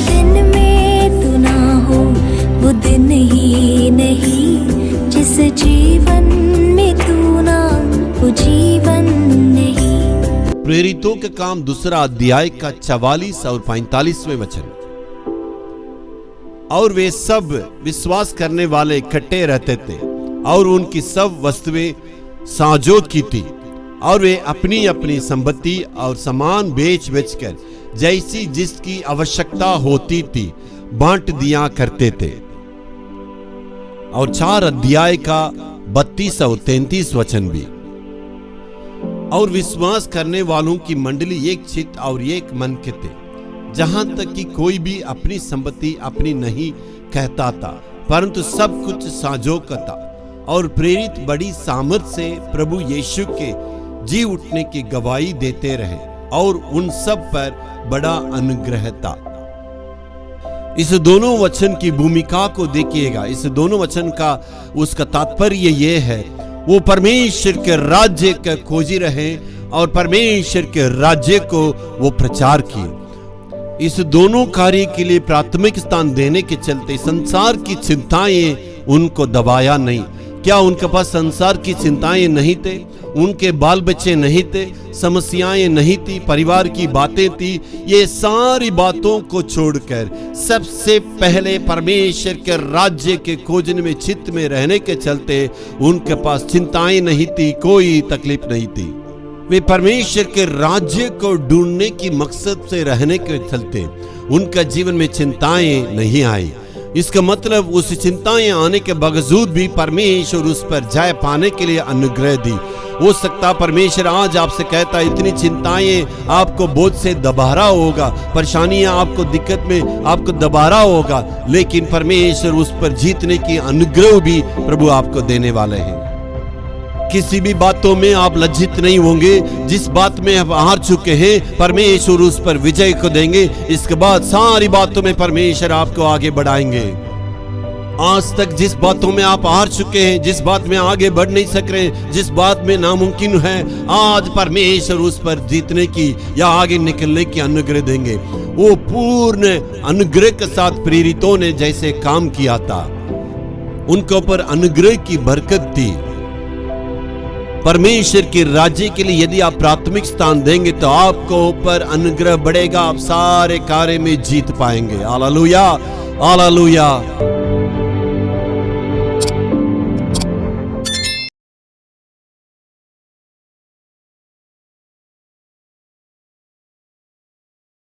दिन में तू ना हो वो दिन ही नहीं, जिस जीवन में तू ना वो जीवन नहीं। प्रेरितों के काम दूसरा अध्याय का 44 और 45वें वचन। और वे सब विश्वास करने वाले इकट्ठे रहते थे और उनकी सब वस्तुएं साझोत की थी, और वे अपनी अपनी संपत्ति और सामान बेच बेच कर जैसी जिसकी आवश्यकता होती थी बांट दिया करते थे। और 4 अध्याय का 32 और 33 वचन भी। और विश्वास करने वालों की मंडली एक चित्त और एक मन के थे, जहां तक कि कोई भी अपनी संपत्ति अपनी नहीं कहता था, परंतु सब कुछ साझों का था। और प्रेरित बड़ी सामर्थ से प्रभु यीशु के जी उठने की गवाही देते रहे, और उन सब पर बड़ा अनुग्रह था। इस दोनों वचन की भूमिका को देखिएगा। इस दोनों वचन का उसका तात्पर्य ये है, वो परमेश्वर के राज्य के खोजी रहे और परमेश्वर के राज्य को वो प्रचार किए। इस दोनों कार्य के लिए प्राथमिक स्थान देने के चलते संसार की चिंताएं उनको दबाया नहीं। क्या उनके पास संसार की चिंताएं नहीं थे? उनके बाल बच्चे नहीं थे, समस्याएं नहीं थी, परिवार की बातें थी। ये सारी बातों को छोड़कर सबसे पहले परमेश्वर के राज्य के खोजने में चित्त में रहने के चलते उनके पास चिंताएं नहीं थी, कोई तकलीफ नहीं थी। वे परमेश्वर के राज्य को ढूंढने की मकसद से रहने के चलते उनका जीवन में चिंताएं नहीं आई। इसका मतलब उस चिंताएं आने के बावजूद भी परमेश्वर उस पर जय पाने के लिए अनुग्रह दी। हो सकता परमेश्वर आज आपसे कहता है, इतनी चिंताएं आपको बोझ से दबा रहा होगा, परेशानियां आपको दिक्कत में आपको दबा रहा होगा, लेकिन परमेश्वर उस पर जीतने की अनुग्रह भी प्रभु आपको देने वाले हैं। किसी भी बातों में आप लज्जित नहीं होंगे। जिस बात में आप हार चुके हैं परमेश्वर उस पर विजय को देंगे। इसके बाद सारी बातों में परमेश्वर आपको आगे बढ़ाएंगे। आज तक जिस बातों में आप हार चुके हैं, जिस बात में आगे बढ़ नहीं सक रहे, जिस बात में नामुमकिन है, आज परमेश्वर उस पर जीतने की या आगे निकलने की अनुग्रह देंगे। वो पूर्ण अनुग्रह के साथ प्रेरितों ने जैसे काम किया था, उनके ऊपर अनुग्रह की बरकत थी। परमेश्वर के राज्य के लिए यदि आप प्राथमिक स्थान देंगे तो आपको ऊपर अनुग्रह बढ़ेगा, आप सारे कार्य में जीत पाएंगे। Hallelujah, hallelujah.